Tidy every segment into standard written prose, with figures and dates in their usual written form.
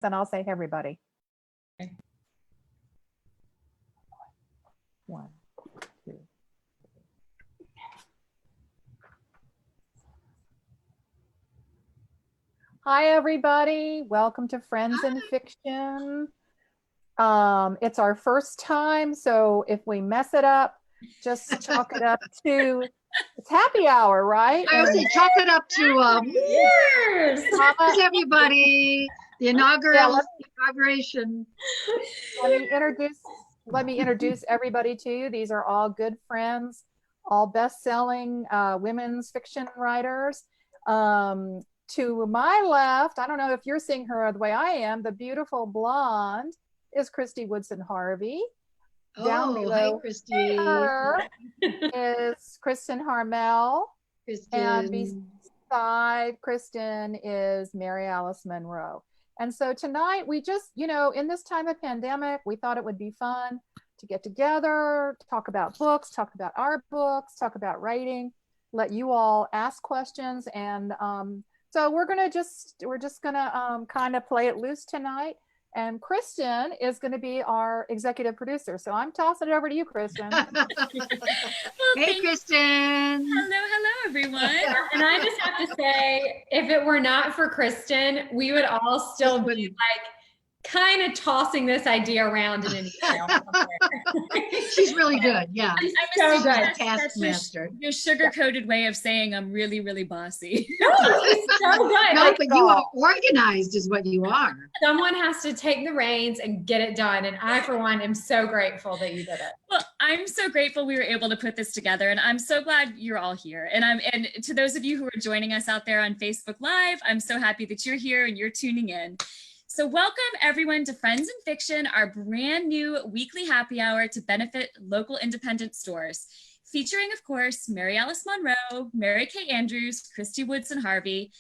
and I'll say, hey, everybody. Okay. 1, 2. Hi, everybody. Welcome to Friends in Fiction. It's our first time, so if we mess it up, just chalk it up to it's happy hour, right? I would say chalk it up to Cheers! Here's everybody. The inauguration. Let me introduce everybody to you. These are all good friends, all best-selling women's fiction writers. To my left, I don't know if you're seeing her the way I am, the beautiful blonde is Kristy Woodson Harvey. Down below Hi, Kristy. her is Kristin Harmel. And beside Kristin is Mary Alice Monroe. And so tonight we just, in this time of pandemic, we thought it would be fun to get together, talk about books, talk about our books, talk about writing, let you all ask questions. And so we're just gonna kind of play it loose tonight. And Kristin is going to be our executive producer. So I'm tossing it over to you, Kristin. Hey, Kristin. Hello, everyone. And I just have to say, if it were not for Kristin, we would all still be like kind of tossing this idea around in an email. She's really good. Yeah. I'm so good. Taskmaster. Your sugar-coated way of saying I'm really, really bossy. No, she's so good. No, but you are organized is what you are. Someone has to take the reins and get it done. And I, for one, am so grateful that you did it. Well, I'm so grateful we were able to put this together, and I'm so glad you're all here. And to those of you who are joining us out there on Facebook Live, I'm so happy that you're here and you're tuning in. So welcome everyone to Friends in Fiction, our brand new weekly happy hour to benefit local independent stores. Featuring, of course, Mary Alice Monroe, Mary Kay Andrews, Kristy Woodson Harvey,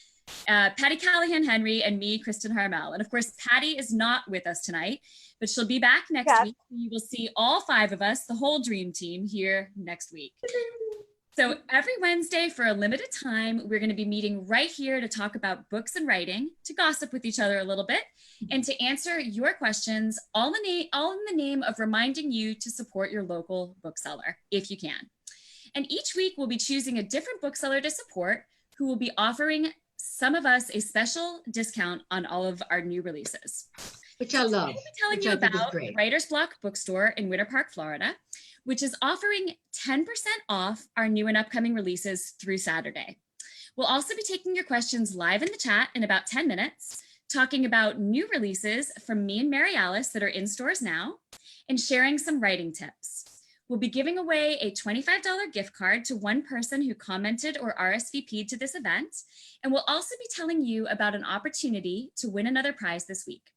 Patti Callahan Henry, and me, Kristin Harmel. And of course, Patti is not with us tonight, but she'll be back next week. You will see all 5 of us, the whole dream team, here next week. So every Wednesday for a limited time, we're going to be meeting right here to talk about books and writing, to gossip with each other a little bit, and to answer your questions, all in the name of reminding you to support your local bookseller, if you can. And each week we'll be choosing a different bookseller to support who will be offering some of us a special discount on all of our new releases. Which I love. I'm telling you about Writer's Block Bookstore in Winter Park, Florida, which is offering 10% off our new and upcoming releases through Saturday. We'll also be taking your questions live in the chat in about 10 minutes, talking about new releases from me and Mary Alice that are in stores now, and sharing some writing tips. We'll be giving away a $25 gift card to one person who commented or RSVP'd to this event, and we'll also be telling you about an opportunity to win another prize this week.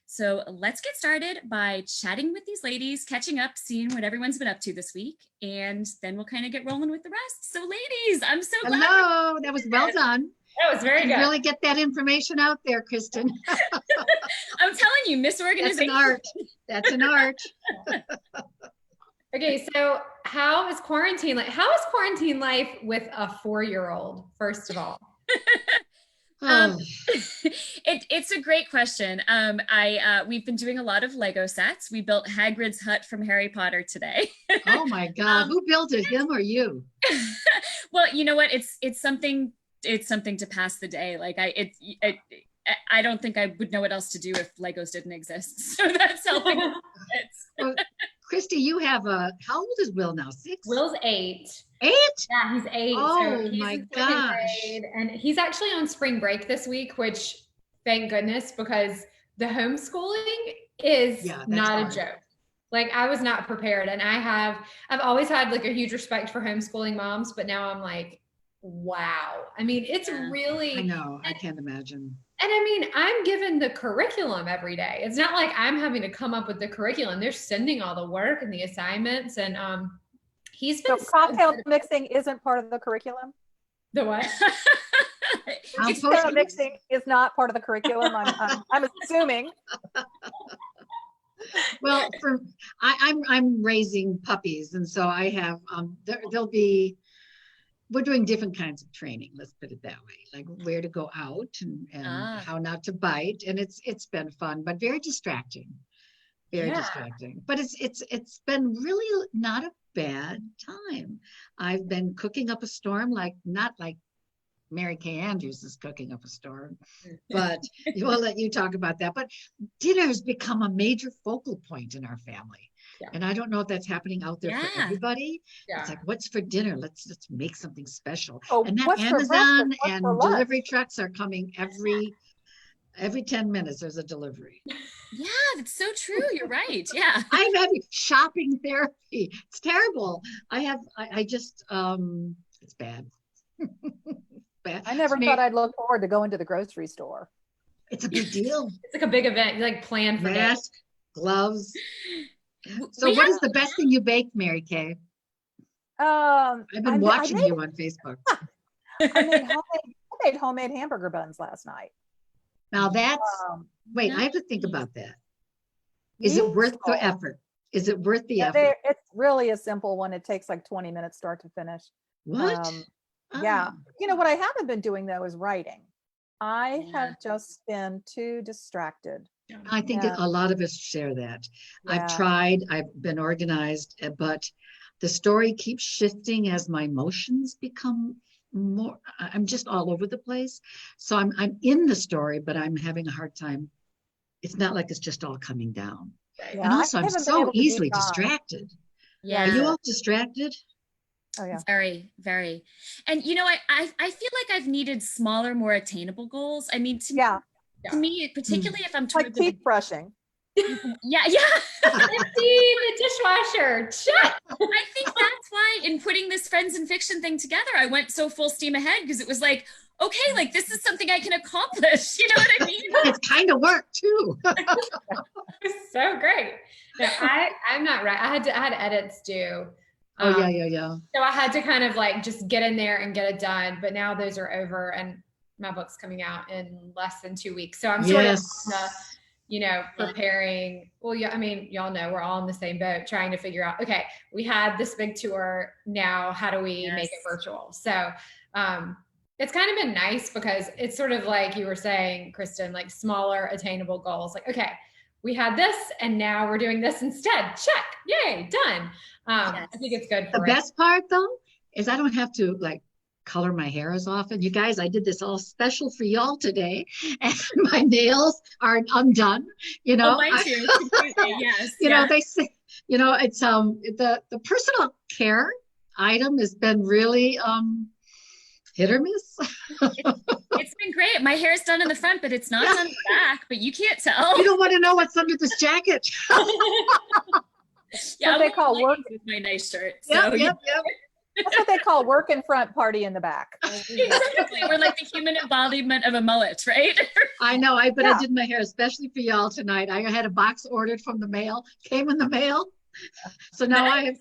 So let's get started by chatting with these ladies, catching up, seeing what everyone's been up to this week, and then we'll kind of get rolling with the rest. So ladies, I'm so glad. Hello, that was well done. That was very good. Really get that information out there, Kristin. I'm telling you, misorganization. That's an art. Okay, so how is quarantine life with a 4-year-old, first of all? It's a great question. We've been doing a lot of Lego sets. We built Hagrid's hut from Harry Potter today. Oh my God, who built it, him or you? Well, you know what? It's something to pass the day. Like I don't think I would know what else to do if Legos didn't exist. So that's helping. Well, Kristy, you have how old is Will now? 6? Will's 8. 8? Yeah, he's 8. Oh so he's my in gosh. grade, and he's actually on spring break this week, which thank goodness, because the homeschooling is not a joke. Like, I was not prepared, and I've always had like a huge respect for homeschooling moms, but now I'm like, wow. I mean, it's really, I know, I can't imagine. And I mean, I'm given the curriculum every day. It's not like I'm having to come up with the curriculum. They're sending all the work and the assignments, and he's been cocktail mixing isn't part of the curriculum. The what? Cocktail mixing is not part of the curriculum. I'm assuming. Well, I'm raising puppies, and so I have there'll be we're doing different kinds of training. Let's put it that way, like where to go out and how not to bite. And it's been fun, but very distracting. Very distracting. But it's been really not a bad time. I've been cooking up a storm, not like Mary Kay Andrews is cooking up a storm, but we'll let you talk about that. But dinner has become a major focal point in our family. Yeah. And I don't know if that's happening out there for everybody. Yeah. It's like, what's for dinner? Let's make something special. Oh, and then Amazon and delivery trucks are coming every 10 minutes. There's a delivery. Yeah, that's so true. You're right. Yeah. I'm having shopping therapy. It's terrible. I just, it's bad. Bad. I never thought I'd look forward to going to the grocery store. It's a big deal. It's like a big event. You like plan for mask, gloves. So what is the best thing you baked, Mary Kay? I've been watching you on Facebook. I made homemade hamburger buns last night. Now that's, wait, I have to think about that. Is it worth the effort? Is it worth the effort? It's really a simple one. It takes like 20 minutes start to finish. What? Yeah. You know, what I haven't been doing though is writing. I have just been too distracted. I think a lot of us share that. I've tried, I've been organized, but the story keeps shifting as my emotions become more, I'm just all over the place. So I'm in the story, but I'm having a hard time. It's not like it's just all coming down. Yeah, and also I'm so easily distracted. Yeah. Are you all distracted? Oh yeah. Very, very. And you know, I feel like I've needed smaller, more attainable goals. I mean, to me, particularly if I'm like teeth brushing. Yeah. Empty the dishwasher. Check. I think that's why in putting this Friends and Fiction thing together, I went so full steam ahead because it was like, okay, like this is something I can accomplish. You know what I mean? It's kind of work too. It's so great. No, I'm not right. I had edits due. Oh yeah. So I had to kind of like just get in there and get it done. But now those are over and my book's coming out in less than 2 weeks. So I'm sort of, preparing. Well, yeah, I mean, y'all know we're all in the same boat trying to figure out, okay, we had this big tour. Now, how do we make it virtual? So it's kind of been nice because it's sort of like you were saying, Kristin, like smaller attainable goals. Like, okay, we had this and now we're doing this instead. Check. Yay, done. I think it's good for the best part though is I don't have to like color my hair as often. You guys, I did this all special for y'all today, and my nails are undone. You know, mine too. Yes. You know, they say, you know, it's the personal care item has been really hit or miss. It's been great. My hair is done in the front, but it's not done in the back. But you can't tell. You don't want to know what's under this jacket. Yeah, what they call work with my nice shirt. So, yep. That's what they call work in front, party in the back. Exactly. We're like the human embodiment of a mullet, right? I know. I did my hair especially for y'all tonight. I had a box ordered from the mail, came in the mail. So now I have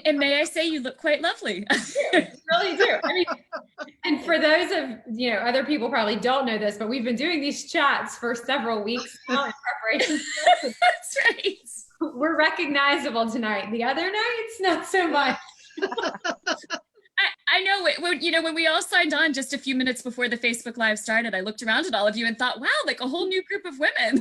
and may I say you look quite lovely. You really do. I mean, and for those of other people probably don't know this, but we've been doing these chats for several weeks now in preparation. That's right. We're recognizable tonight. The other nights, not so much. I know it. When we all signed on just a few minutes before the Facebook Live started, I looked around at all of you and thought, wow, like a whole new group of women.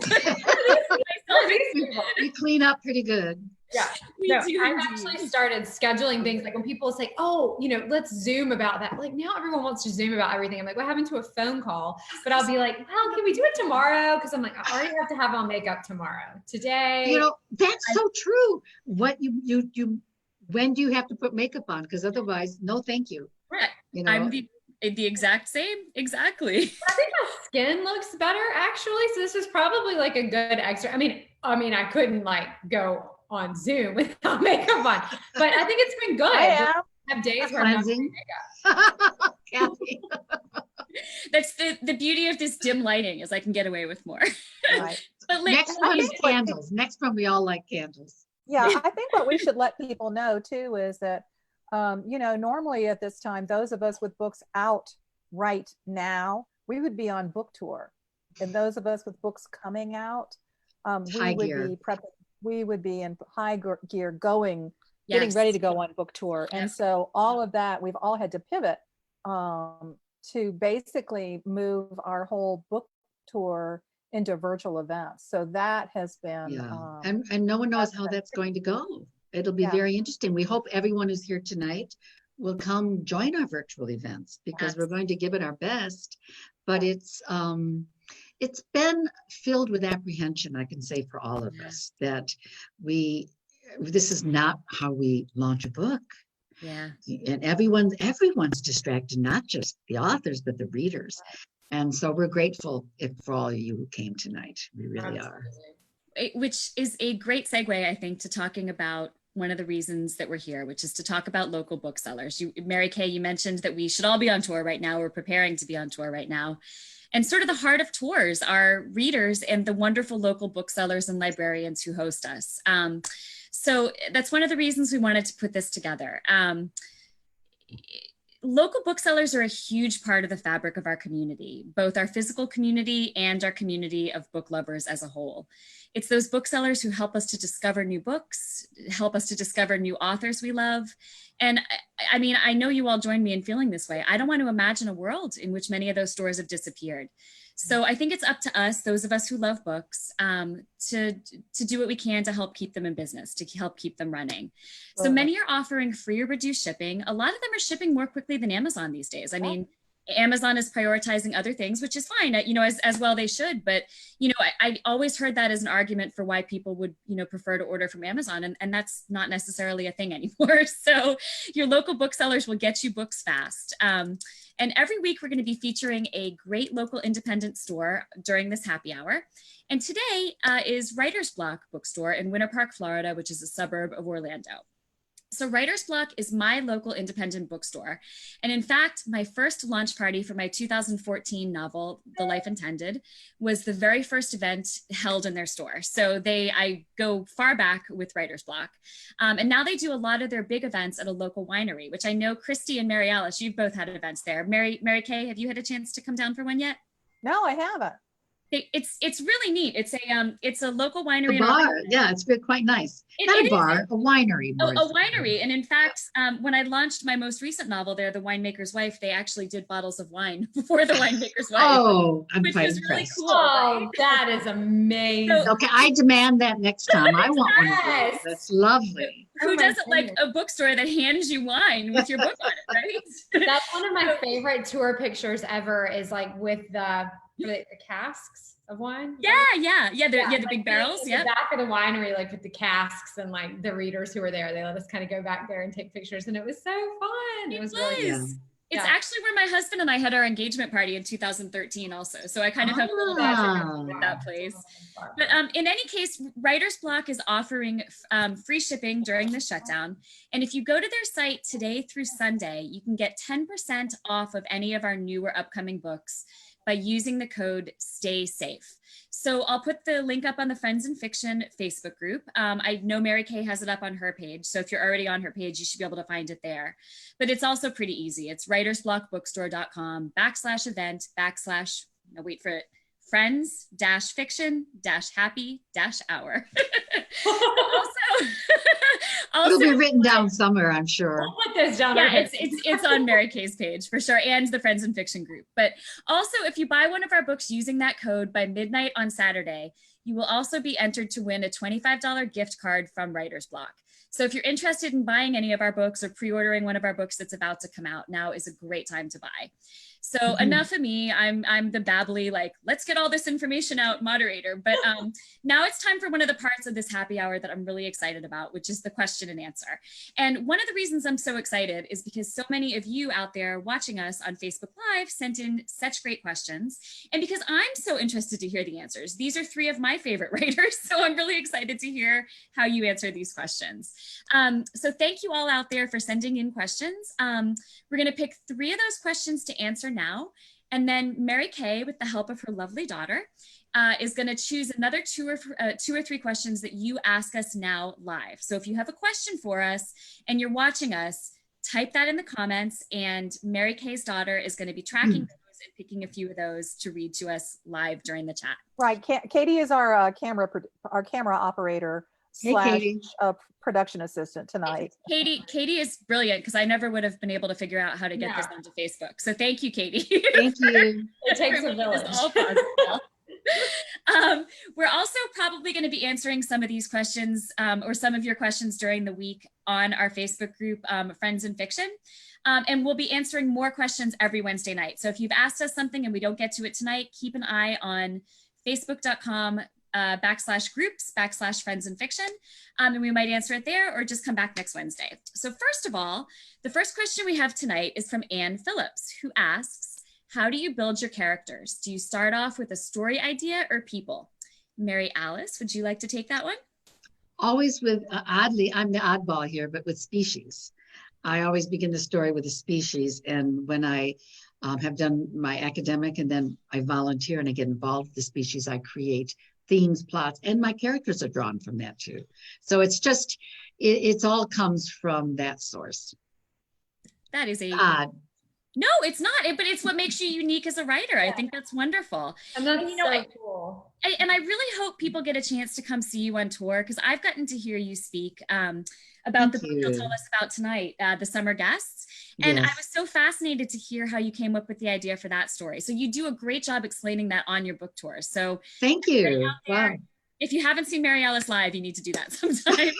We clean up pretty good. Yeah. I've actually started scheduling things like when people say, oh, let's Zoom about that. Like now everyone wants to Zoom about everything. I'm like, what happened to a phone call? But I'll be like, well, can we do it tomorrow? Because I'm like, I already have to have on makeup tomorrow. Today. That's so true. What you when do you have to put makeup on? Because otherwise, no, thank you. Right. I'm the exact same. Exactly. I think my skin looks better actually. So this is probably like a good extra. I mean, I couldn't like go on Zoom without makeup on, but I think it's been good. I have days where I'm not wearing makeup. Kathy. That's the beauty of this dim lighting is I can get away with more. Right. But next one is candles. Next one, we all like candles. Yeah, I think what we should let people know too is that, normally at this time, those of us with books out right now, we would be on book tour. And those of us with books coming out, we would be in high gear going, getting ready to go on book tour. And so all of that, we've all had to pivot to basically move our whole book tour into virtual events. So that has been and no one knows how that's going to go. It'll be very interesting. We hope everyone who's here tonight will come join our virtual events, because we're going to give it our best. But it's been filled with apprehension, I can say, for all of us, that this is not how we launch a book. Yeah. And everyone's distracted, not just the authors, but the readers. And so we're grateful for all of you who came tonight. We really are. Which is a great segue, I think, to talking about one of the reasons that we're here, which is to talk about local booksellers. Mary Kay, you mentioned that we should all be on tour right now. We're preparing to be on tour right now. And sort of the heart of tours are readers and the wonderful local booksellers and librarians who host us. So that's one of the reasons we wanted to put this together. Local booksellers are a huge part of the fabric of our community, both our physical community and our community of book lovers as a whole. It's those booksellers who help us to discover new books, help us to discover new authors we love. And I mean, I know you all join me in feeling this way. I don't want to imagine a world in which many of those stores have disappeared. So I think it's up to us, those of us who love books, to do what we can to help keep them in business, to help keep them running. So many are offering free or reduced shipping. A lot of them are shipping more quickly than Amazon these days. I mean, Amazon is prioritizing other things, which is fine, as well they should. But, I always heard that as an argument for why people would, prefer to order from Amazon. And that's not necessarily a thing anymore. So your local booksellers will get you books fast. And every week we're going to be featuring a great local independent store during this happy hour. And today is Writer's Block Bookstore in Winter Park, Florida, which is a suburb of Orlando. So Writer's Block is my local independent bookstore. And in fact, my first launch party for my 2014 novel, The Life Intended, was the very first event held in their store. So I go far back with Writer's Block. And now they do a lot of their big events at a local winery, which I know Kristy and Mary Alice, you've both had events there. Mary Kay, have you had a chance to come down for one yet? No, I haven't. It's really neat. It's a local winery. A bar, it's been quite nice. Not a bar, a winery. A winery. And in fact, when I launched my most recent novel there, The Winemaker's Wife, they actually did bottles of wine for The Winemaker's Wife. Oh, I'm which quite was impressed. really cool. Oh, that is amazing. Okay, I demand that next time. I want one of those. That's lovely. Who doesn't like a bookstore that hands you wine with your book on it, right? That's one of my favorite tour pictures ever, is like with the casks of wine. The big barrels. The back of the winery, like with the casks, and like the readers who were there, they let us kind of go back there and take pictures, and it was so fun. It was really fun. It's actually where my husband and I had our engagement party in 2013 also. So I kind of have a little bit of that place. But in any case, Writer's Block is offering free shipping during the shutdown. And if you go to their site today through Sunday, you can get 10% off of any of our new or upcoming books by using the code Stay Safe. So I'll put the link up on the Friends in Fiction Facebook group. I know Mary Kay has it up on her page. So if you're already on her page, you should be able to find it there. But it's also pretty easy. It's writersblockbookstore.com/event/ wait for it, friends-fiction-happy-hour. Also, it'll be written down somewhere, I'm sure. We'll put this down. Yeah, it's on Mary Kay's page for sure, and the Friends in Fiction group. But also, if you buy one of our books using that code by midnight on Saturday, you will also be entered to win a $25 gift card from Writer's Block. So if you're interested in buying any of our books or pre-ordering one of our books that's about to come out, now is a great time to buy. So enough of me. I'm the babbly, like, let's get all this information out moderator. But now it's time for one of the parts of this happy hour that I'm really excited about, which is the question and answer. And one of the reasons I'm so excited is because so many of you out there watching us on Facebook Live sent in such great questions. And because I'm so interested to hear the answers. These are three of my favorite writers. So I'm really excited to hear how you answer these questions. So thank you all out there for sending in questions. We're going to pick three of those questions to answer now. And then Mary Kay, with the help of her lovely daughter, is going to choose another two or three questions that you ask us now live. So if you have a question for us and you're watching us, type that in the comments, and Mary Kay's daughter is going to be tracking those and picking a few of those to read to us live during the chat. Right. Katie is our camera operator. Hey, slash Katie. Production assistant tonight. Katie is brilliant because I never would have been able to figure out how to get this onto Facebook. So thank you, Katie. Thank you. It takes a village. We're also probably going to be answering some of these questions or some of your questions during the week on our Facebook group, Friends in Fiction. And we'll be answering more questions every Wednesday night. So if you've asked us something and we don't get to it tonight, keep an eye on facebook.com /groups /Friends in Fiction. And we might answer it there or just come back next Wednesday. So first of all, the first question we have tonight is from Anne Phillips, who asks, how do you build your characters? Do you start off with a story idea or people? Mary Alice, would you like to take that one? Always with, oddly, I'm the oddball here, but with species. I always begin the story with a species. And when I have done my academic and then I volunteer and I get involved with the species, I create themes, plots, and my characters are drawn from that too. So it's just, it's all comes from that source. That is odd. No, it's not, but it's what makes you unique as a writer. I think that's wonderful. And that's so cool. And I really hope people get a chance to come see you on tour, because I've gotten to hear you speak about the book you'll tell us about tonight, The Summer Guests. And I was so fascinated to hear how you came up with the idea for that story. So you do a great job explaining that on your book tour. So thank you. Wow. If you haven't seen Mary Alice live, you need to do that sometime.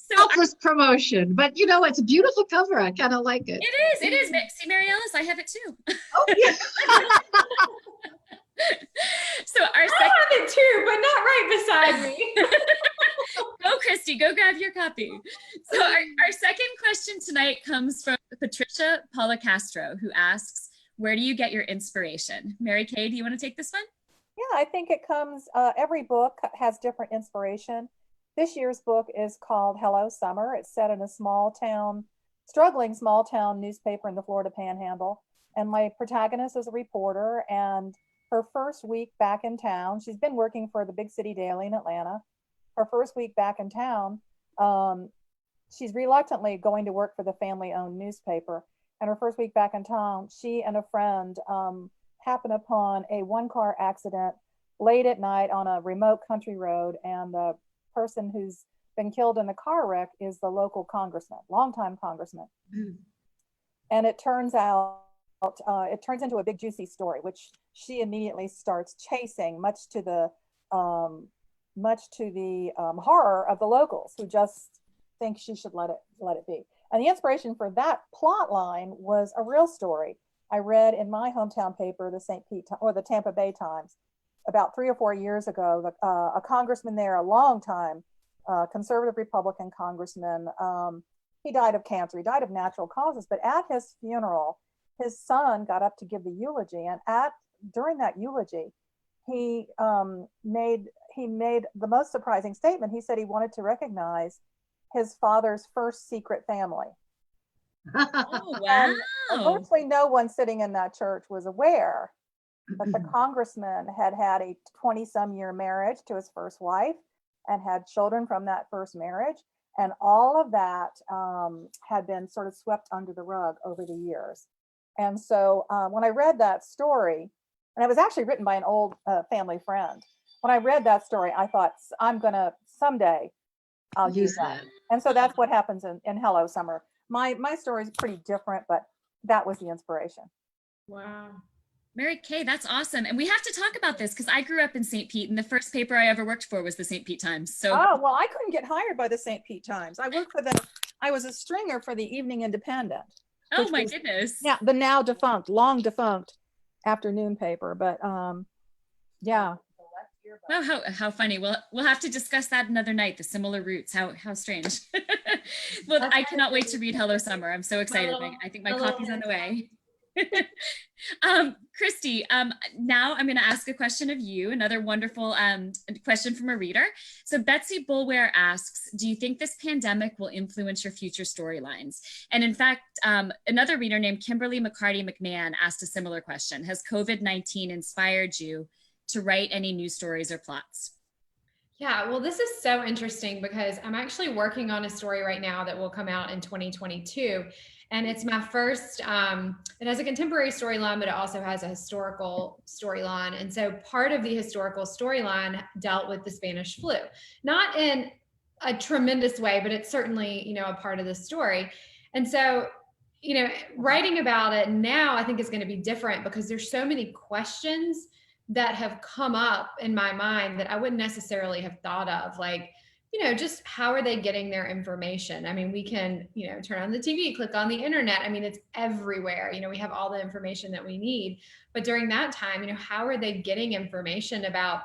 So helpless promotion, but you know, it's a beautiful cover. I kind of like it. It is. See, Mary Alice, I have it too. Oh, yeah. So I have it too, but not right beside me. Go, Kristy, go grab your copy. So our second question tonight comes from Patricia Paula Castro, who asks, where do you get your inspiration? Mary Kay, do you want to take this one? Yeah, I think it comes, every book has different inspiration. This year's book is called Hello Summer. It's set in a small town, struggling small town newspaper in the Florida Panhandle. And my protagonist is a reporter, and her first week back in town, she's been working for the Big City Daily in Atlanta. Her first week back in town, she's reluctantly going to work for the family-owned newspaper. And her first week back in town, she and a friend happen upon a one-car accident late at night on a remote country road, and the person who's been killed in the car wreck is the local congressman, longtime congressman. And it turns out, it turns into a big juicy story, which she immediately starts chasing, much to the horror of the locals, who just think she should let it be. And the inspiration for that plot line was a real story I read in my hometown paper, the St. Pete or the Tampa Bay Times, about 3 or 4 years ago. A congressman there, a long-time conservative Republican congressman, he died of cancer. He died of natural causes, but at his funeral, his son got up to give the eulogy, and during that eulogy, he made the most surprising statement. He said he wanted to recognize his father's first secret family. Oh, wow. And virtually no one sitting in that church was aware that the congressman had had a 20-some-year marriage to his first wife and had children from that first marriage. And all of that had been sort of swept under the rug over the years. And so when I read that story, and it was actually written by an old family friend, when I read that story, I thought, I'm going to someday, I'll use that. And so that's what happens in Hello Summer. My story is pretty different, but that was the inspiration. Wow. Mary Kay, that's awesome. And we have to talk about this because I grew up in St. Pete, and the first paper I ever worked for was the St. Pete Times. So well, I couldn't get hired by the St. Pete Times. I was a stringer for the Evening Independent. Oh my goodness. Yeah, the now defunct, long defunct afternoon paper. But yeah. Oh, how funny. We'll have to discuss that another night, the similar roots. How strange. Well, I cannot wait to read Hello Summer. I'm so excited. I think my copy's on the way. Kristy, now I'm going to ask a question of you, another wonderful question from a reader. So Betsy Bulware asks, do you think this pandemic will influence your future storylines? And in fact, another reader named Kimberly McCarty McMahon asked a similar question. Has COVID-19 inspired you to write any news stories or plots? Yeah, well, this is so interesting because I'm actually working on a story right now that will come out in 2022. And it's my first, it has a contemporary storyline, but it also has a historical storyline. And so part of the historical storyline dealt with the Spanish flu, not in a tremendous way, but it's certainly, you know, a part of the story. And so, you know, writing about it now, I think is going to be different because there's so many questions that have come up in my mind that I wouldn't necessarily have thought of, like, you know, just how are they getting their information? I mean, we can, you know, turn on the TV, click on the internet. I mean, it's everywhere. You know, we have all the information that we need. But during that time, you know, how are they getting information about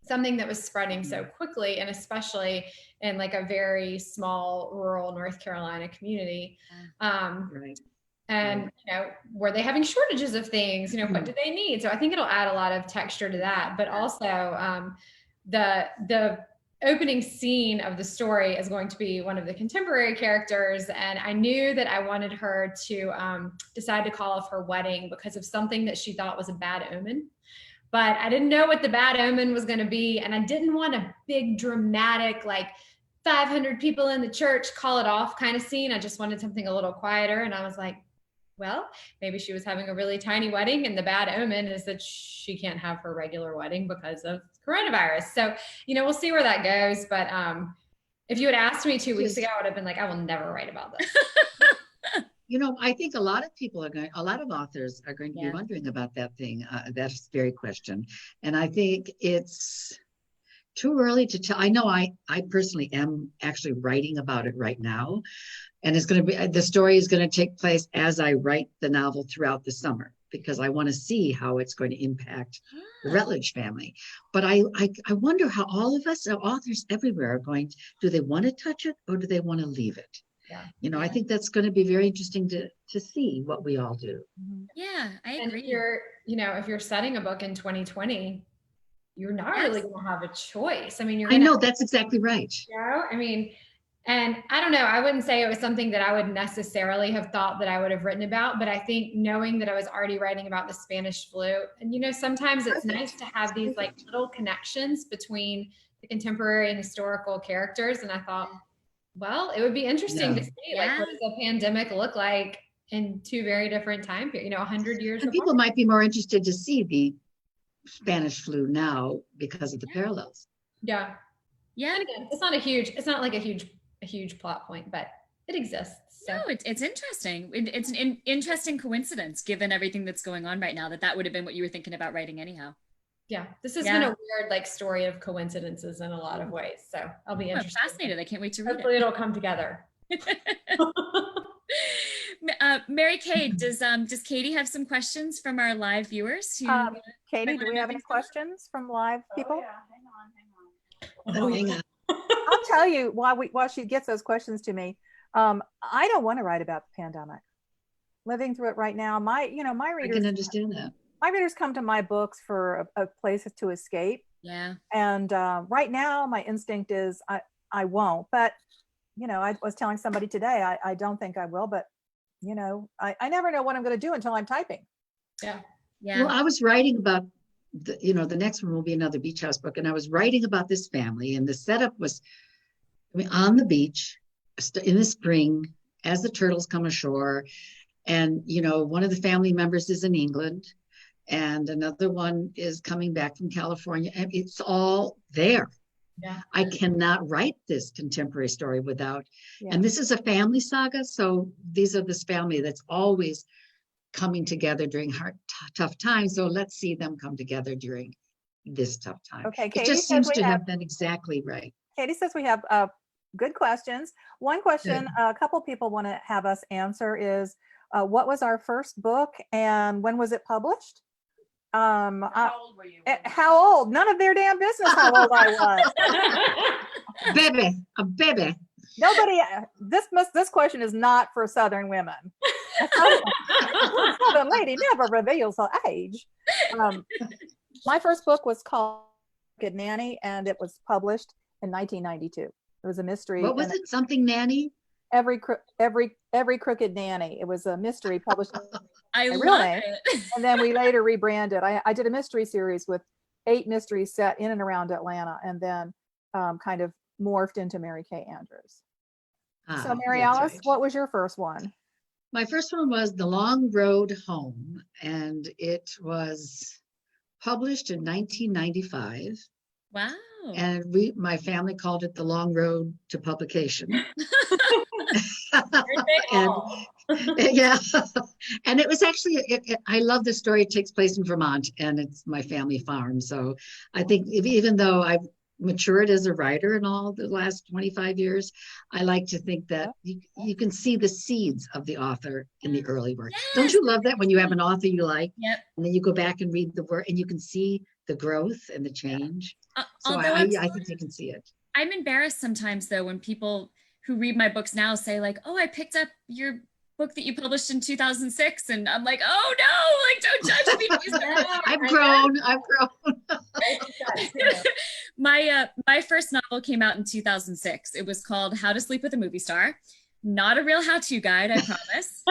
something that was spreading so quickly, and especially in like a very small rural North Carolina community? Right. And, you know, were they having shortages of things? You know, what did they need? So I think it'll add a lot of texture to that. But also the opening scene of the story is going to be one of the contemporary characters. And I knew that I wanted her to decide to call off her wedding because of something that she thought was a bad omen. But I didn't know what the bad omen was going to be. And I didn't want a big dramatic, like 500 people in the church, call it off kind of scene. I just wanted something a little quieter. And I was like, well, maybe she was having a really tiny wedding, and the bad omen is that she can't have her regular wedding because of coronavirus. So, you know, we'll see where that goes. But if you had asked me 2 weeks ago, I would have been like, I will never write about this. You know, I think a lot of authors are going to be wondering about that thing, that very question. And I think it's too early to tell. I know I personally am actually writing about it right now. And it's going to be, the story is going to take place as I write the novel throughout the summer, because I want to see how it's going to impact the Rutledge family. But I wonder how all of us, authors everywhere, are going to, do they want to touch it or do they want to leave it? Yeah. You know, I think that's going to be very interesting to see what we all do. Yeah, I agree. And if you're setting a book in 2020, you're not really going to have a choice. I mean, I know, that's exactly right. You know, I mean, and I don't know, I wouldn't say it was something that I would necessarily have thought that I would have written about, but I think knowing that I was already writing about the Spanish flu, and, you know, sometimes it's nice to have these like little connections between the contemporary and historical characters. And I thought, well, it would be interesting to see, like, what does a pandemic look like in two very different time periods, you know, 100 years and apart. people might be more interested to see the Spanish flu now because of the parallels. Yeah. And again, it's not like a huge plot point, but it exists. So. No, it's interesting. It's an interesting coincidence, given everything that's going on right now, that would have been what you were thinking about writing anyhow. Yeah, this has been a weird like story of coincidences in a lot of ways. So I'll be interested. I'm fascinated. I can't wait to read Hopefully it'll come together. Mary Kay, does Katie have some questions from our live viewers? Katie, do we have any questions from live people? Hang on. I'll tell you while she gets those questions to me. I don't want to write about the pandemic. Living through it right now, my readers. I can understand that. My readers come to my books for a place to escape. Yeah. And right now, my instinct is I won't. But, you know, I was telling somebody today, I don't think I will. But, you know, I never know what I'm going to do until I'm typing. Yeah. Well, I was writing about, the next one will be another beach house book. And I was writing about this family. And the setup was, on the beach in the spring as the turtles come ashore. And, you know, one of the family members is in England. And another one is coming back from California, and it's all there. Yeah. I cannot write this contemporary story without, and this is a family saga. So these are this family that's always coming together during tough times. So let's see them come together during this tough time. Okay, Katie, it just seems to have been exactly right. Katie says we have good questions. One question a couple people want to have us answer is, what was our first book and when was it published? How old were you? How old? None of their damn business how old I was. A baby. Nobody. This question is not for Southern women. Southern lady never reveals her age. My first book was called Good Nanny, and it was published in 1992. It was a mystery. What was it? Something Nanny? Every Crooked Nanny. It was a mystery published. I love it. And then we later rebranded. I did a mystery series with 8 mysteries set in and around Atlanta, and then kind of morphed into Mary Kay Andrews. So Mary Alice, what was your first one? My first one was The Long Road Home, and it was published in 1995. Wow. And my family called it The Long Road to Publication. And, yeah. And it was actually, I love the story. It takes place in Vermont, and it's my family farm. So I think even though I've matured as a writer in all the last 25 years, I like to think that you can see the seeds of the author in the early work. Yes. Don't you love that when you have an author you like, yep. and then you go back and read the work and you can see the growth and the change? So I think you can see it. I'm embarrassed sometimes though when people who read my books now say like, oh, I picked up your book that you published in 2006, and I'm like, oh no, like don't judge me. I've grown. My first novel came out in 2006. It was called How to Sleep with a Movie Star. Not a real how-to guide, I promise.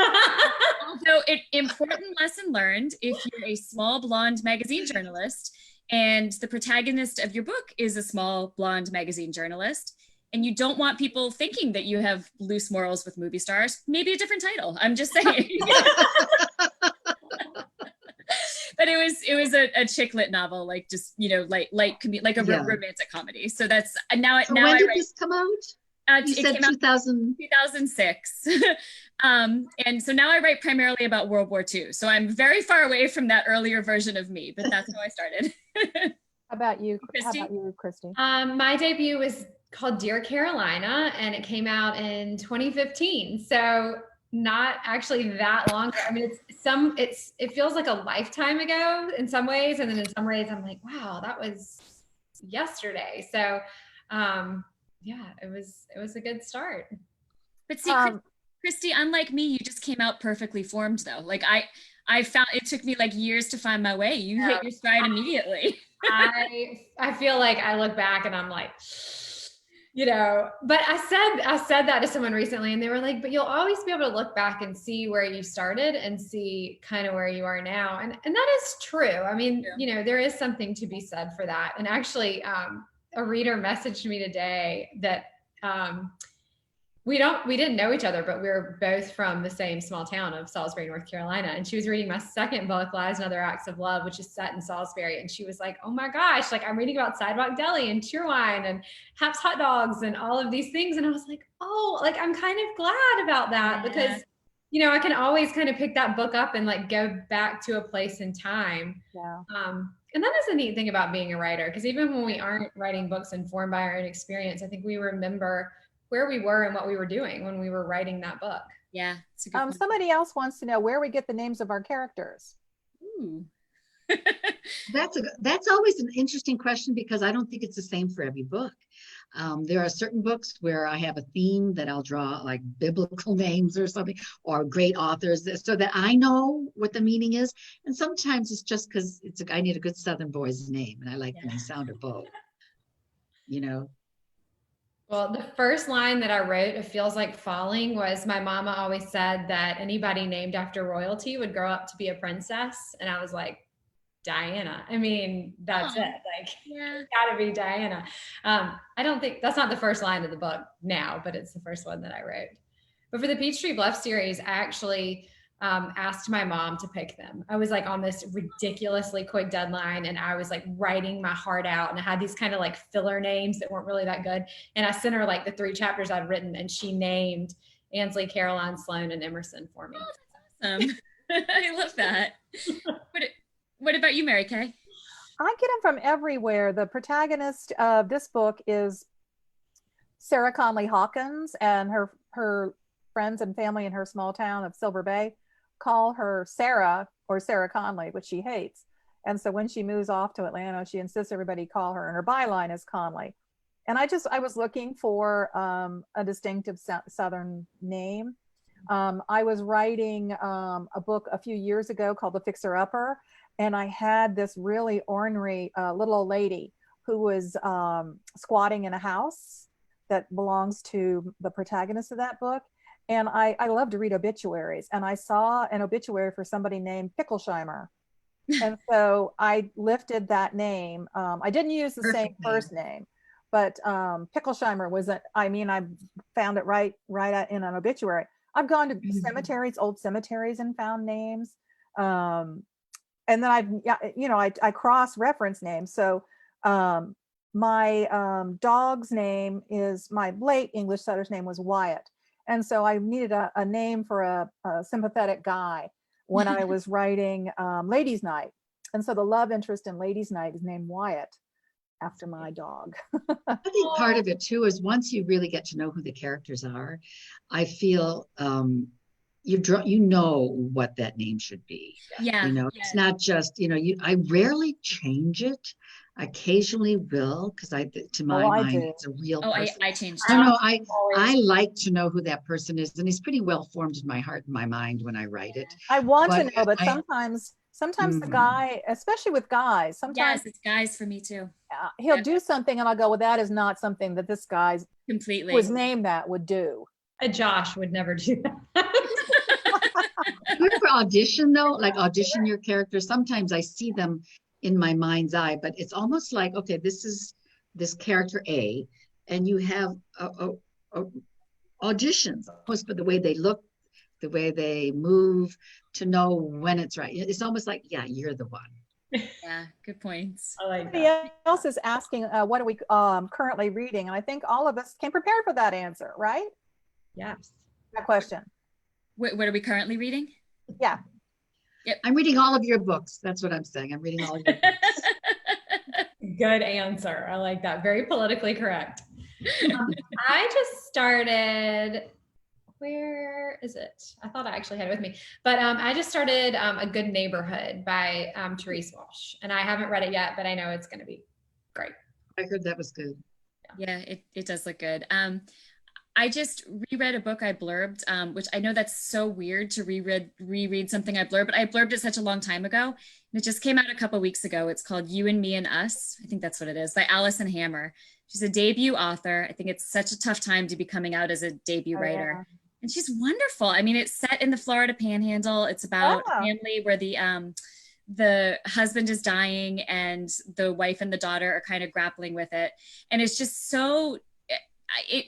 Although important lesson learned, if you're a small blonde magazine journalist and the protagonist of your book is a small blonde magazine journalist, and you don't want people thinking that you have loose morals with movie stars, maybe a different title. I'm just saying. But it was a chick lit novel, like just, like romantic comedy. So that's now. So when did this come out? You said 2006. And so now I write primarily about World War II. So I'm very far away from that earlier version of me, but that's how I started. How about you, Kristy? My debut was called Dear Carolina, and it came out in 2015. So not actually that long ago. I mean, it feels like a lifetime ago in some ways. And then in some ways I'm like, wow, that was yesterday. So, yeah, it was a good start. But see, Kristy, unlike me, you just came out perfectly formed though. Like I found it took me like years to find my way. You hit your stride immediately. I feel like I look back and I'm like, but I said that to someone recently, and they were like, but you'll always be able to look back and see where you started and see kind of where you are now. And that is true. I mean, there is something to be said for that. And actually, a reader messaged me today that, we didn't know each other, but we were both from the same small town of Salisbury, North Carolina. And she was reading my second book, Lies and Other Acts of Love, which is set in Salisbury. And she was like, oh my gosh, like I'm reading about Sidewalk Deli and Cheerwine and Hap's Hot Dogs and all of these things. And I was like, oh, like I'm kind of glad about that because, I can always kind of pick that book up and like go back to a place in time. Yeah. And that is a neat thing about being a writer, because even when we aren't writing books informed by our own experience, I think we remember where we were and what we were doing when we were writing that book. Yeah. Somebody else wants to know where we get the names of our characters. Ooh. That's always an interesting question, because I don't think it's the same for every book. There are certain books where I have a theme that I'll draw like biblical names or something, or great authors, so that I know what the meaning is. And sometimes it's just because I need a good Southern boy's name, and I like the sound of both. Well, the first line that I wrote, It Feels Like Falling, was my mama always said that anybody named after royalty would grow up to be a princess. And I was like, Diana. I mean, that's it. Like, it's gotta be Diana. I don't think that's not the first line of the book now, but it's the first one that I wrote. But for the Peachtree Bluff series, I actually asked my mom to pick them. I was like on this ridiculously quick deadline, and I was like writing my heart out, and I had these kind of like filler names that weren't really that good. And I sent her like the 3 chapters I'd written, and she named Ansley, Caroline, Sloan, and Emerson for me. Oh, that's awesome. I love that. What about you, Mary Kay? I get them from everywhere. The protagonist of this book is Sarah Conley Hawkins, and her friends and family in her small town of Silver Bay call her Sarah, or Sarah Conley, which she hates. And so when she moves off to Atlanta, she insists everybody call her, and her byline is Conley. And I was looking for a distinctive Southern name. I was writing a book a few years ago called The Fixer Upper, and I had this really ornery little old lady who was squatting in a house that belongs to the protagonist of that book. And I love to read obituaries, and I saw an obituary for somebody named Picklesheimer. And so I lifted that name. I didn't use the same first name, but Picklesheimer was I found it right in an obituary. I've gone to cemeteries, old cemeteries, and found names. And then I cross-reference names. So my dog's name is, my late English setter's name was Wyatt. And so I needed a name for a sympathetic guy when I was writing Ladies' Night. And so the love interest in Ladies' Night is named Wyatt, after my dog. I think part of it too is once you really get to know who the characters are, I feel you know what that name should be. Yeah. It's not just, I rarely change it. I occasionally will, because to my mind, it's a real person. I changed. I don't know. I like to know who that person is, and he's pretty well formed in my heart and my mind when I write it. I want to know, but sometimes the guy, especially with guys, sometimes it's guys for me too. He'll do something and I'll go, well, that is not something that this guy's completely was named that would do. A Josh would never do that. You ever audition though? Like audition your character? Sometimes I see them in my mind's eye, but it's almost like, okay, this is this character A, and you have auditions almost for the way they look, the way they move, to know when it's right. It's almost like, yeah, you're the one. Yeah, good points. I like Somebody that. else is asking, what are we currently reading? And I think all of us came prepared for that answer, right? Yes. That question. What are we currently reading? Yeah. Yep. I'm reading all of your books. That's what I'm saying. I'm reading all of your books. Good answer. I like that. Very politically correct. I just started, where is it? I thought I actually had it with me, but I just started A Good Neighborhood by Therese Walsh, and I haven't read it yet, but I know it's going to be great. I heard that was good. Yeah, it does look good. I just reread a book I blurbed, which I know that's so weird to reread something I blurbed, but I blurbed it such a long time ago. And it just came out a couple weeks ago. It's called You and Me and Us. I think that's what it is, by Alison Hammer. She's a debut author. I think it's such a tough time to be coming out as a debut writer. Yeah. And she's wonderful. I mean, it's set in the Florida Panhandle. It's about a family where the husband is dying and the wife and the daughter are kind of grappling with it. And it's just so...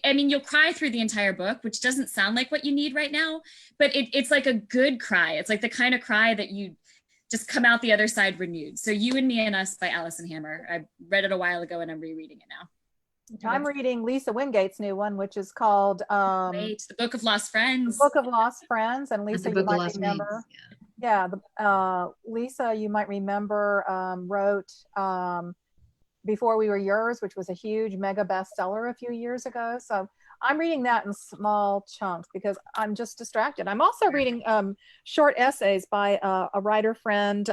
I mean, you'll cry through the entire book, which doesn't sound like what you need right now, but it's like a good cry. It's like the kind of cry that you just come out the other side renewed. So You and Me and Us by Alison Hammer. I read it a while ago and I'm rereading it now. I'm reading Lisa Wingate's new one, which is called The Book of Lost Friends. The Book of Lost Friends. And Lisa, you might remember. Lisa, you might remember, wrote Before We Were Yours, which was a huge mega bestseller a few years ago. So I'm reading that in small chunks because I'm just distracted. I'm also reading short essays by a writer friend,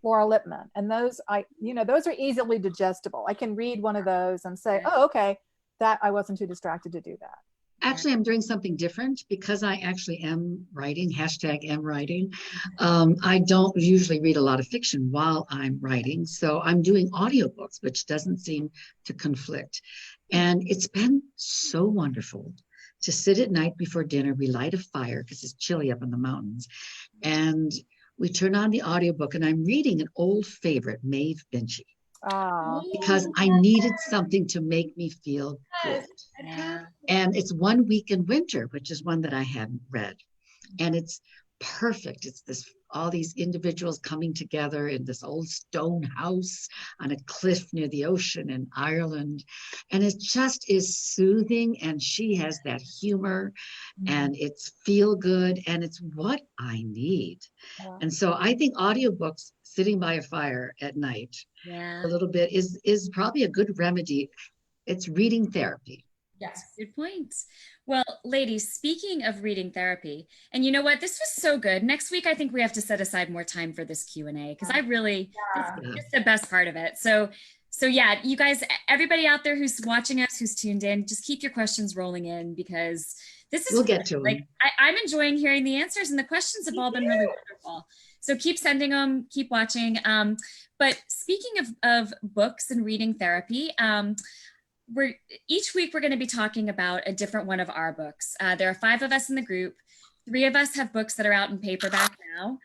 Laura Lippman. And those those are easily digestible. I can read one of those and say, oh, okay, that I wasn't too distracted to do that. Actually, I'm doing something different because I actually am writing, #am writing. I don't usually read a lot of fiction while I'm writing. So I'm doing audiobooks, which doesn't seem to conflict. And it's been so wonderful to sit at night before dinner. We light a fire because it's chilly up in the mountains. And we turn on the audiobook and I'm reading an old favorite, Maeve Binchy. Because I needed something to make me feel good. And it's One Week in Winter, which is one that I hadn't read. And it's perfect. It's all these individuals coming together in this old stone house on a cliff near the ocean in Ireland. And it just is soothing. And she has that humor and it's feel good. And it's what I need. And so I think audiobooks, sitting by a fire at night, a little bit is probably a good remedy. It's reading therapy. Yes, good point. Well, ladies, speaking of reading therapy, and you know what, this was so good. Next week, I think we have to set aside more time for this Q&A because I really, it's the best part of it. So yeah, you guys, everybody out there who's watching us, who's tuned in, just keep your questions rolling in because this is, we'll get to like, I'm enjoying hearing the answers and the questions have all been really wonderful. So keep sending them, keep watching. But speaking of books and reading therapy, each week we're going to be talking about a different one of our books. There are 5 of us in the group. 3 of us have books that are out in paperback now.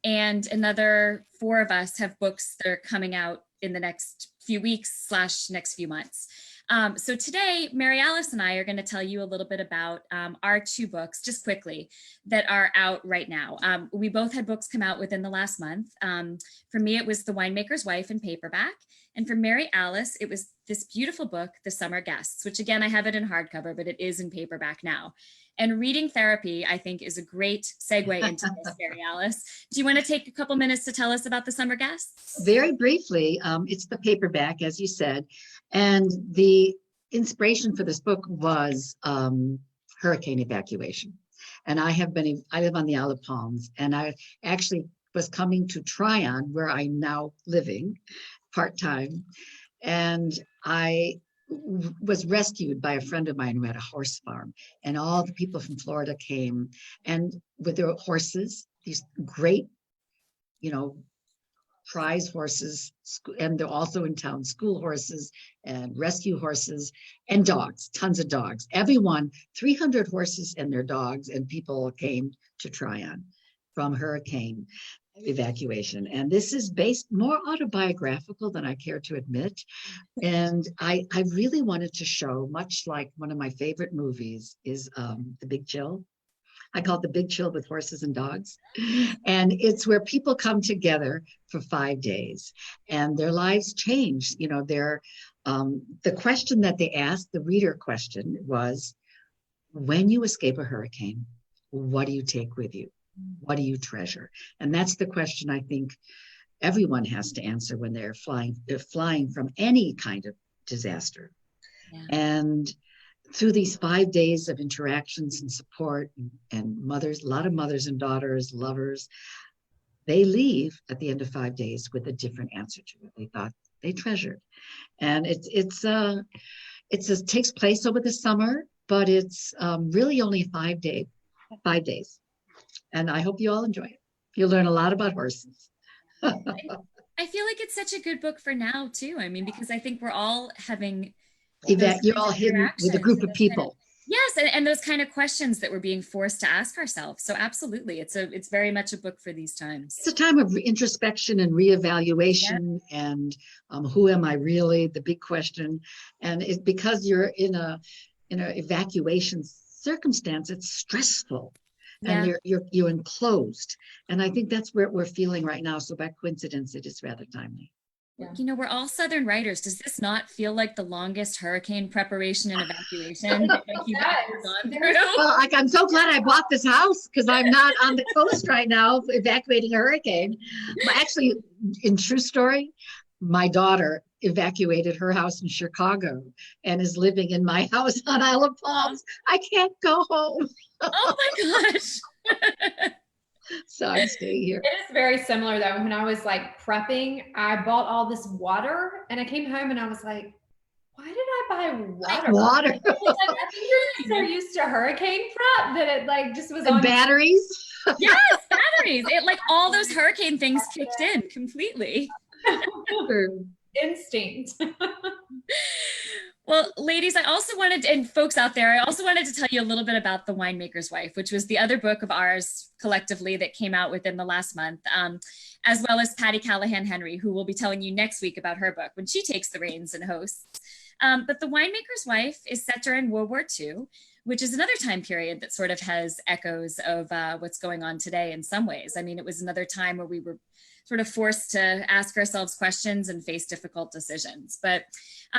And another 4 of us have books that are coming out in the next few weeks / next few months. So today, Mary Alice and I are going to tell you a little bit about our two books, just quickly, that are out right now. We both had books come out within the last month. For me, it was The Winemaker's Wife in paperback. And for Mary Alice, it was this beautiful book, The Summer Guests, which again, I have it in hardcover, but it is in paperback now. And reading therapy, I think, is a great segue into this, Mary Alice. Do you want to take a couple minutes to tell us about The Summer Guests? Very briefly, it's the paperback, as you said. And the inspiration for this book was hurricane evacuation. And I live on the Isle of Palms, and I actually was coming to Tryon, where I'm now living part-time. And I was rescued by a friend of mine who had a horse farm, and all the people from Florida came and with their horses, these great, prize horses, and they're also in town, school horses and rescue horses and dogs, tons of dogs. Everyone, 300 horses and their dogs, and people came to Tryon from hurricane evacuation. And this is based more autobiographical than I care to admit. And I really wanted to show, much like one of my favorite movies is The Big Chill. I call it The Big Chill with Horses and Dogs. And it's where people come together for 5 days and their lives change. The question that they asked, the reader question, was, when you escape a hurricane, what do you take with you? What do you treasure? And that's the question I think everyone has to answer when they're flying from any kind of disaster. Yeah. And through these 5 days of interactions and support and mothers, a lot of mothers and daughters, lovers, they leave at the end of 5 days with a different answer to what they thought they treasured. And it takes place over the summer, but it's really only 5 days. And I hope you all enjoy it. You'll learn a lot about horses. I feel like it's such a good book for now too. I mean, because I think we're all having you're all hidden with a group of people. Yes, and those kind of questions that we're being forced to ask ourselves. So absolutely, it's very much a book for these times. It's a time of introspection and reevaluation, and who am I really? The big question. And because you're in a evacuation circumstance, it's stressful. And you're enclosed. And I think that's what we're feeling right now. So by coincidence, it is rather timely. Yeah. We're all Southern writers. Does this not feel like the longest hurricane preparation and evacuation that you've ever gone through? Well, I'm so glad I bought this house, because I'm not on the coast right now evacuating a hurricane. Actually, in true story, my daughter evacuated her house in Chicago and is living in my house on Isle of Palms. I can't go home. Oh my gosh. So I'm staying here. It is very similar though. When I was prepping, I bought all this water and I came home and I was like, why did I buy water? Water. I think you're so used to hurricane prep that it just was on batteries. Yes, batteries. It all those hurricane things kicked in completely. Instinct. Well, ladies, I also wanted, and folks out there, I also wanted to tell you a little bit about The Winemaker's Wife, which was the other book of ours collectively that came out within the last month, as well as Patti Callahan Henry, who will be telling you next week about her book when she takes the reins and hosts. But The Winemaker's Wife is set during World War II, which is another time period that sort of has echoes of what's going on today in some ways. I mean, it was another time where we were sort of forced to ask ourselves questions and face difficult decisions. But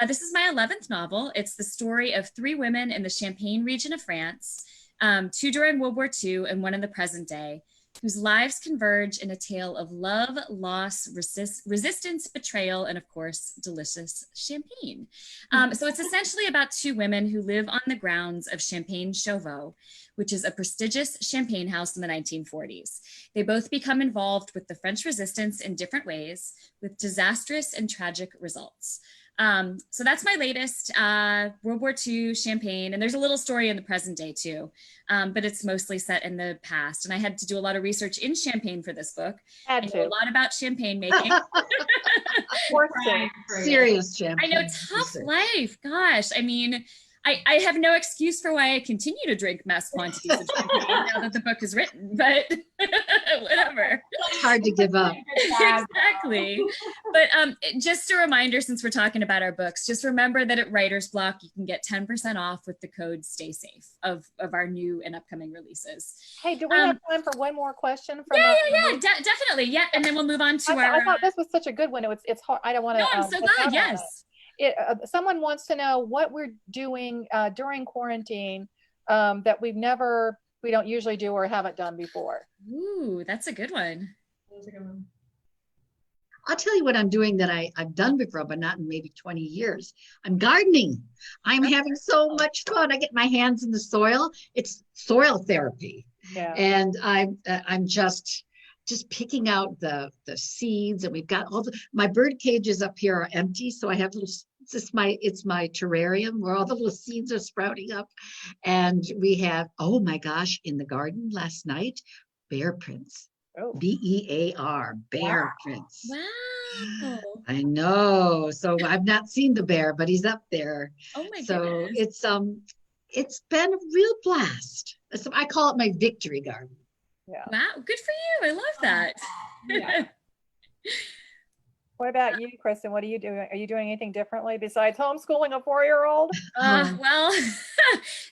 this is my 11th novel. It's the story of 3 women in the Champagne region of France, 2 during World War II and 1 in the present day, whose lives converge in a tale of love, loss, resistance, betrayal, and of course, delicious champagne. So it's essentially about 2 women who live on the grounds of Champagne Chauveau, which is a prestigious champagne house in the 1940s. They both become involved with the French resistance in different ways, with disastrous and tragic results. So that's my latest, World War II Champagne, and there's a little story in the present day too, but it's mostly set in the past. And I had to do a lot of research in Champagne for this book. I know a lot about champagne making. Serious champagne. I know, tough life. Gosh, I mean, I have no excuse for why I continue to drink mass quantities of champagne now that the book is written, but whatever. It's hard to give up. Exactly. But just a reminder, since we're talking about our books, just remember that at Writer's Block, you can get 10% off with the code Stay Safe of our new and upcoming releases. Hey, do we have time for one more question? From Definitely. Yeah. And then we'll move on to I thought this was such a good one. It's hard. I don't want to. No, I'm so glad. Yes. Someone wants to know what we're doing during quarantine that we don't usually do or haven't done before. Ooh, that's a good one. I'll tell you what I'm doing that I've done before, but not in maybe 20 years. I'm gardening. I'm having so much fun. I get my hands in the soil. It's soil therapy. Yeah. And I'm just picking out the seeds, and we've got my bird cages up here are empty. So I have it's my terrarium where all the little seeds are sprouting up. And we have, oh my gosh, in the garden last night, bear prints. Oh. BEAR, bear prints. Wow. I know. So I've not seen the bear, but he's up there. Oh my so goodness. It's been a real blast. So I call it my victory garden. Yeah. Wow, good for you. I love that. Yeah. What about you, Kristin? What are you doing? Are you doing anything differently besides homeschooling a 4-year-old? Well,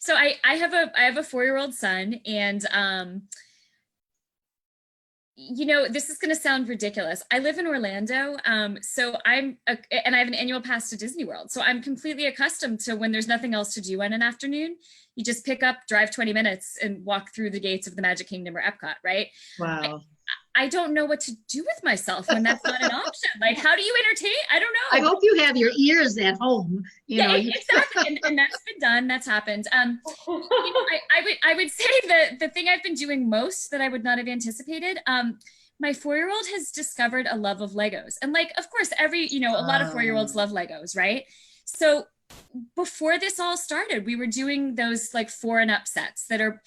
so I have a 4-year-old son, and this is going to sound ridiculous. I live in Orlando, so and I have an annual pass to Disney World. So I'm completely accustomed to when there's nothing else to do in an afternoon, you just pick up, drive 20 minutes, and walk through the gates of the Magic Kingdom or Epcot, right? Wow. I don't know what to do with myself when that's not an option. Like, how do you entertain? I don't know. I hope you have your ears at home. Exactly. And that's been done. That's happened. I would say the thing I've been doing most that I would not have anticipated, my 4-year-old has discovered a love of Legos. And like, of course, a lot of 4-year-olds love Legos, right? So before this all started, we were doing those like 4 and up sets that are,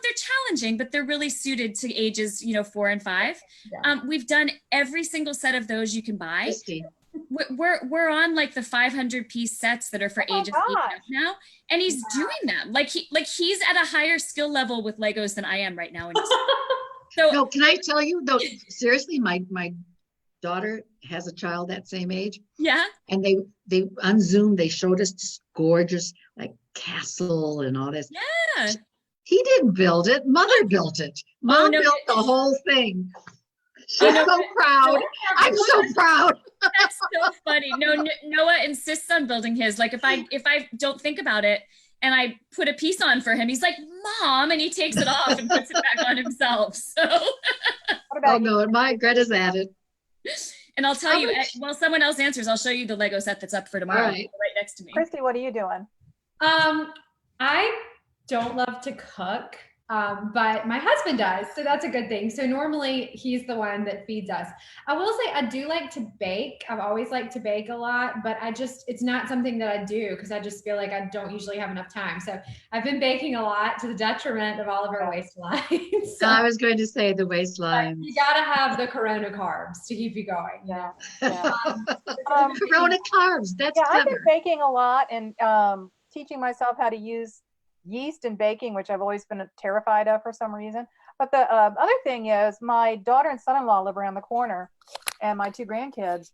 they're challenging, but they're really suited to ages, 4 and 5. Yeah. We've done every single set of those you can buy. Christy. We're on like the 500-piece sets that are for ages 8 and up now, and he's doing them. Like he's at a higher skill level with Legos than I am right now. So no, can I tell you though? Seriously, my daughter has a child that same age. Yeah. And they on Zoom, they showed us this gorgeous like castle and all this. Yeah. He didn't build it. Mother built it. Mom built the whole thing. She's so proud. I'm so proud. That's so funny. No, Noah insists on building his. Like if I don't think about it and I put a piece on for him, he's like, Mom, and he takes it off and puts it back on himself. So. No, my Greta's at it. And I'll tell you, while someone else answers, I'll show you the Lego set that's up for tomorrow, right next to me. Kristy, what are you doing? I don't love to cook, but my husband does, so that's a good thing. So normally he's the one that feeds us. I will say I do like to bake. I've always liked to bake a lot, but it's not something that I do because I just feel like I don't usually have enough time. So I've been baking a lot to the detriment of all of our waistlines. So I was going to say the waistlines. You gotta have the Corona carbs to keep you going. Yeah. Corona carbs. That's clever. I've been baking a lot and teaching myself how to use yeast in baking, which I've always been terrified of for some reason. But the other thing is my daughter and son-in-law live around the corner and my 2 grandkids.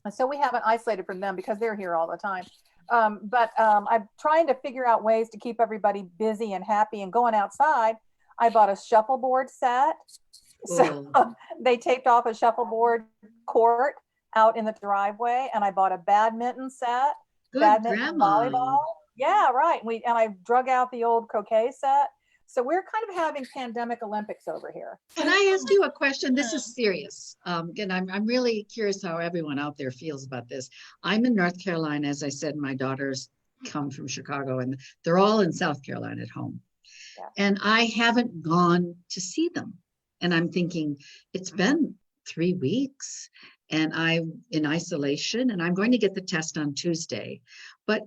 And so we haven't isolated from them because they're here all the time. But I'm trying to figure out ways to keep everybody busy and happy and going outside. I bought a shuffleboard set. So they taped off a shuffleboard court out in the driveway, and I bought a badminton set. Good badminton, grandma. volleyball. Yeah, right. And I drug out the old croquet set. So we're kind of having pandemic Olympics over here. Can I ask you a question? This is serious. And I'm really curious how everyone out there feels about this. I'm in North Carolina, as I said, my daughters come from Chicago, and they're all in South Carolina at home. Yeah. And I haven't gone to see them. And I'm thinking, it's been 3 weeks and I'm in isolation, and I'm going to get the test on Tuesday. But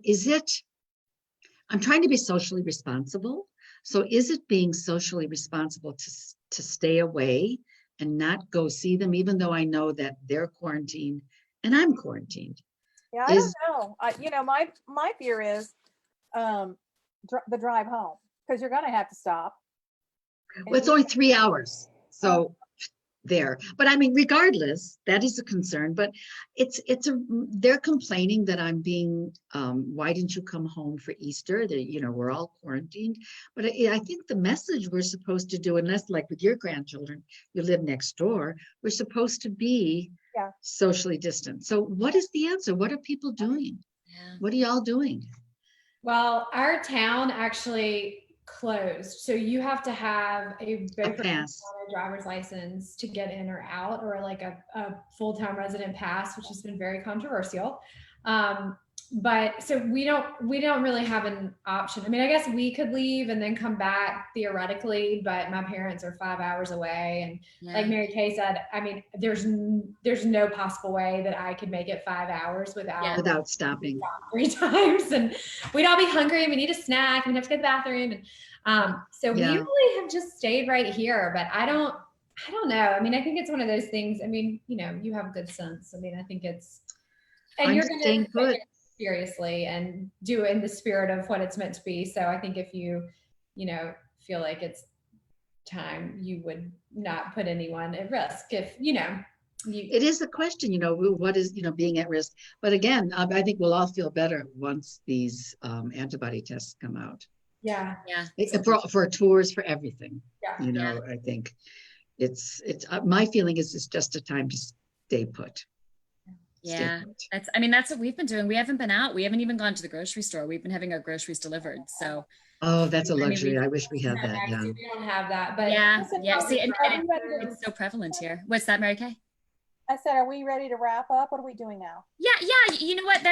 I'm trying to be socially responsible. So is it being socially responsible to stay away and not go see them, even though I know that they're quarantined and I'm quarantined? Yeah, I don't know. My fear is the drive home? Because you're going to have to stop. Well, it's only 3 hours. So there, but I mean, regardless, that is a concern, but they're complaining that I'm being, why didn't you come home for Easter? We're all quarantined, but I think the message we're supposed to do, unless like with your grandchildren, you live next door, we're supposed to be socially distant. So what is the answer? What are people doing? Yeah. What are y'all doing? Well, our town actually closed, so you have to have a driver's license to get in or out, or like a full-time resident pass, which has been very controversial. But so we don't really have an option. I mean, I guess we could leave and then come back theoretically, but my parents are 5 hours away, and like Mary Kay said, I mean, there's no possible way that I could make it 5 hours without stopping 3 times, and we'd all be hungry and we need a snack and we'd have to go to the bathroom, and so we really have just stayed right here. But I don't know. I mean, I think it's one of those things. I mean, you have good sense. I mean, I think it's, and you're going to take it seriously and do it in the spirit of what it's meant to be. So I think if you feel like it's time, you would not put anyone at risk. If it is a question, what is being at risk. But again, I think we'll all feel better once these antibody tests come out. Yeah. For tours, for everything. I think it's my feeling is it's just a time to stay put. Yeah, that's what we've been doing. We haven't been out. We haven't even gone to the grocery store. We've been having our groceries delivered. So. Oh, that's a luxury. I wish we had that. Yeah. We don't have that, but See, and it's so prevalent here. What's that, Mary Kay? I said, are we ready to wrap up? What are we doing now? Yeah. You know what?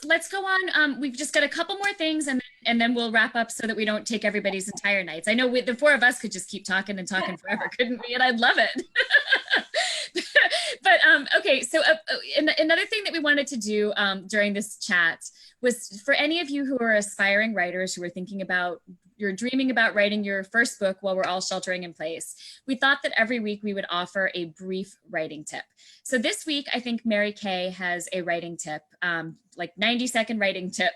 Let's go on. We've just got a couple more things, and then we'll wrap up so that we don't take everybody's entire nights. I know the 4 of us could just keep talking and talking forever, couldn't we? And I'd love it. But okay, so another thing that we wanted to do during this chat was for any of you who are aspiring writers who are thinking about, you're dreaming about writing your first book while we're all sheltering in place, we thought that every week we would offer a brief writing tip. So this week, I think Mary Kay has a writing tip, like 90-second writing tip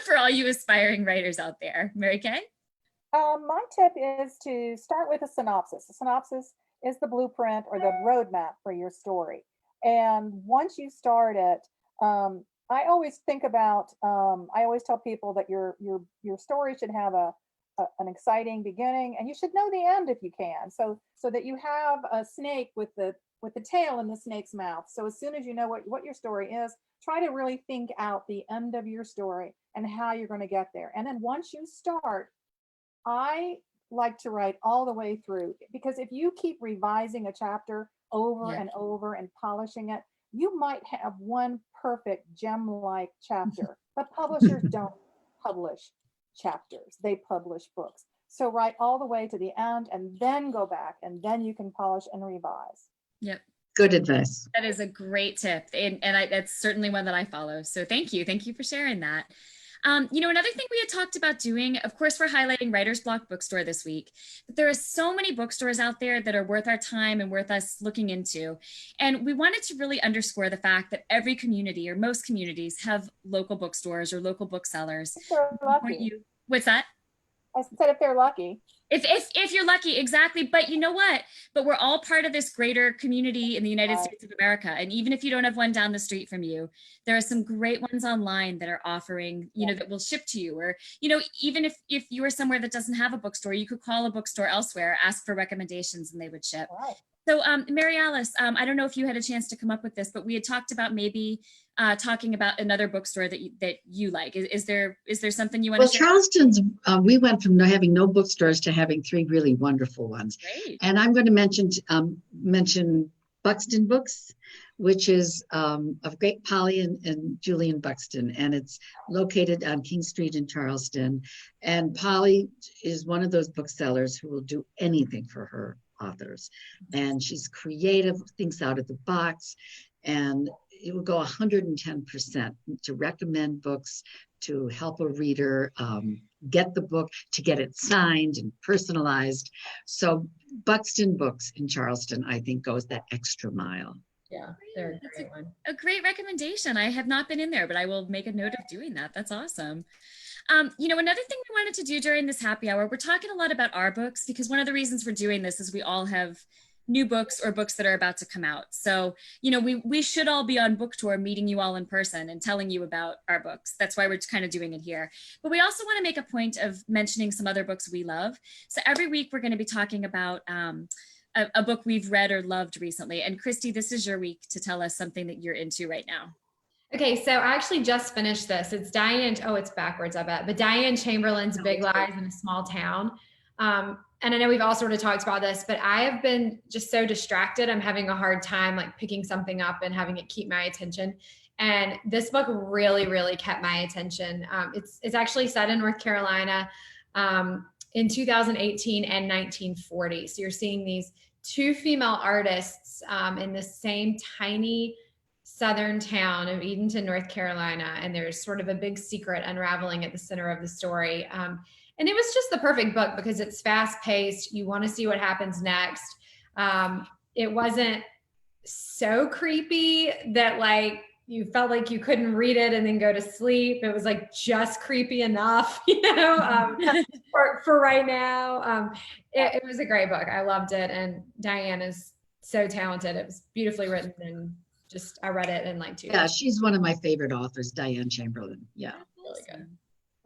for all you aspiring writers out there. Mary Kay? My tip is to start with a synopsis. A synopsis is the blueprint or the roadmap for your story. And once you start it, I always think about, I always tell people that your story should have an exciting beginning, and you should know the end if you can, so that you have a snake with the tail in the snake's mouth. So as soon as you know what your story is, try to really think out the end of your story and how you're going to get there. And then once you start, I like to write all the way through, because if you keep revising a chapter over and over and polishing it, you might have one perfect gem-like chapter, but publishers don't publish chapters, they publish books. So write all the way to the end and then go back, and then you can polish and revise. Yep. Good advice. That is a great tip, and that's certainly one that I follow. So thank you for sharing that. Another thing we had talked about doing, of course, we're highlighting Writer's Block Bookstore this week, but there are so many bookstores out there that are worth our time and worth us looking into. And we wanted to really underscore the fact that every community, or most communities, have local bookstores or local booksellers. What's that? I said if they're lucky. If you're lucky, exactly. But you know what? But we're all part of this greater community in the United States of America. And even if you don't have one down the street from you, there are some great ones online that are offering, that will ship to you. Or, even if you are somewhere that doesn't have a bookstore, you could call a bookstore elsewhere, ask for recommendations, and they would ship. Right. So Mary Alice, I don't know if you had a chance to come up with this, but we had talked about maybe talking about another bookstore that you like. Is there something you want to share? Well, Charleston's, we went from having no bookstores to having 3 really wonderful ones. Great. And I'm going to mention Buxton Books, which is of great Polly and Julian Buxton, and it's located on King Street in Charleston. And Polly is one of those booksellers who will do anything for her authors, and she's creative, thinks out of the box, and it will go 110% to recommend books, to help a reader get the book, to get it signed and personalized. So Buxton Books in Charleston, I think, goes that extra mile. Yeah, they're a great one. A great recommendation. I have not been in there, but I will make a note of doing that. That's awesome. Another thing we wanted to do during this happy hour, we're talking a lot about our books because one of the reasons we're doing this is we all have new books or books that are about to come out. So, we should all be on book tour meeting you all in person and telling you about our books. That's why we're kind of doing it here. But we also want to make a point of mentioning some other books we love. So every week we're going to be talking about a book we've read or loved recently. And Kristy, this is your week to tell us something that you're into right now. Okay, so I actually just finished this. It's it's backwards, I bet, but Diane Chamberlain's Big Lies in a Small Town. And I know we've all sort of talked about this, but I have been just so distracted. I'm having a hard time like picking something up and having it keep my attention. And this book really, really kept my attention. It's actually set in North Carolina in 2018 and 1940. So you're seeing these two female artists in the same tiny southern town of Edenton, North Carolina. And there's sort of a big secret unraveling at the center of the story. And it was just the perfect book because it's fast paced. You want to see what happens next. It wasn't so creepy that like you felt like you couldn't read it and then go to sleep. It was like just creepy enough, for right now. It was a great book. I loved it. And Diane is so talented. It was beautifully written and I read it in like 2 days. Yeah, she's one of my favorite authors, Diane Chamberlain. Yeah. Really good.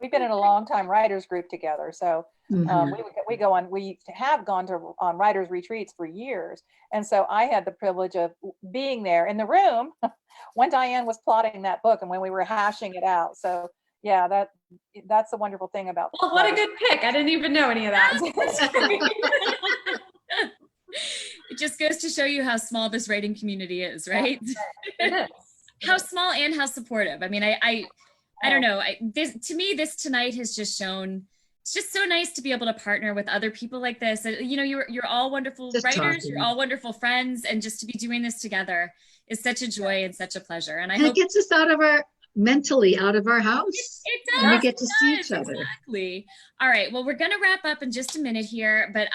We've been in a longtime writers group together. So we have gone on writers retreats for years. And so I had the privilege of being there in the room when Diane was plotting that book and when we were hashing it out. So yeah, that's the wonderful thing about. Well, what a good pick. I didn't even know any of that. It just goes to show you how small this writing community is, right? It is. How small and how supportive. I mean, I don't know. This tonight has just shown it's just so nice to be able to partner with other people like this. You're all wonderful writers, you're all wonderful friends, and just to be doing this together is such a joy and such a pleasure. And I hope it gets us mentally out of our house. It does. And we get to see each other. Exactly. All right. Well, we're going to wrap up in just a minute here, but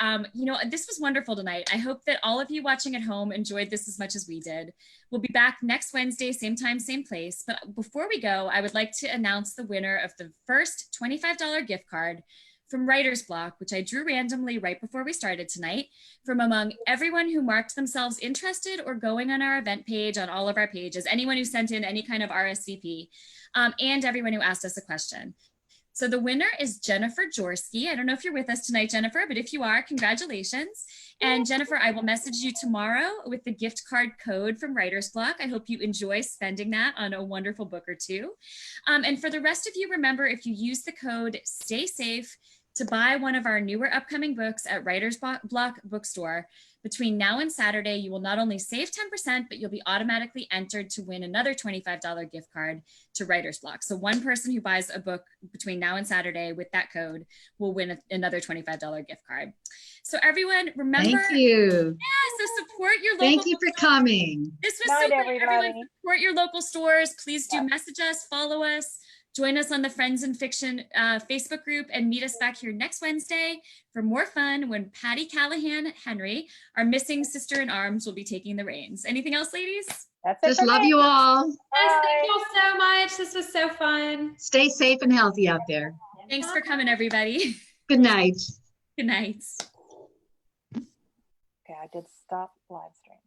this was wonderful tonight. I hope that all of you watching at home enjoyed this as much as we did. We'll be back next Wednesday, same time, same place. But before we go, I would like to announce the winner of the first $25 gift card from Writer's Block, which I drew randomly right before we started tonight, from among everyone who marked themselves interested or going on our event page on all of our pages, anyone who sent in any kind of RSVP, and everyone who asked us a question. So the winner is Jennifer Jorsky. I don't know if you're with us tonight, Jennifer, but if you are, congratulations. And Jennifer, I will message you tomorrow with the gift card code from Writer's Block. I hope you enjoy spending that on a wonderful book or two. And for the rest of you, remember, if you use the code Stay Safe to buy one of our newer upcoming books at Writer's Block Bookstore, between now and Saturday, you will not only save 10%, but you'll be automatically entered to win another $25 gift card to Writer's Block. So one person who buys a book between now and Saturday with that code will win another $25 gift card. So everyone, remember. Thank you. Yeah, so support your local. Thank you for coming. This was so great, everyone. Support your local stores. Please do message us, follow us. Join us on the Friends in Fiction Facebook group and meet us back here next Wednesday for more fun when Patti Callahan Henry, our missing sister in arms, will be taking the reins. Anything else, ladies? That's it. Just love you all. Yes, thank you all so much. This was so fun. Stay safe and healthy out there. Thanks for coming, everybody. Good night. Good night. Okay, I did stop live stream.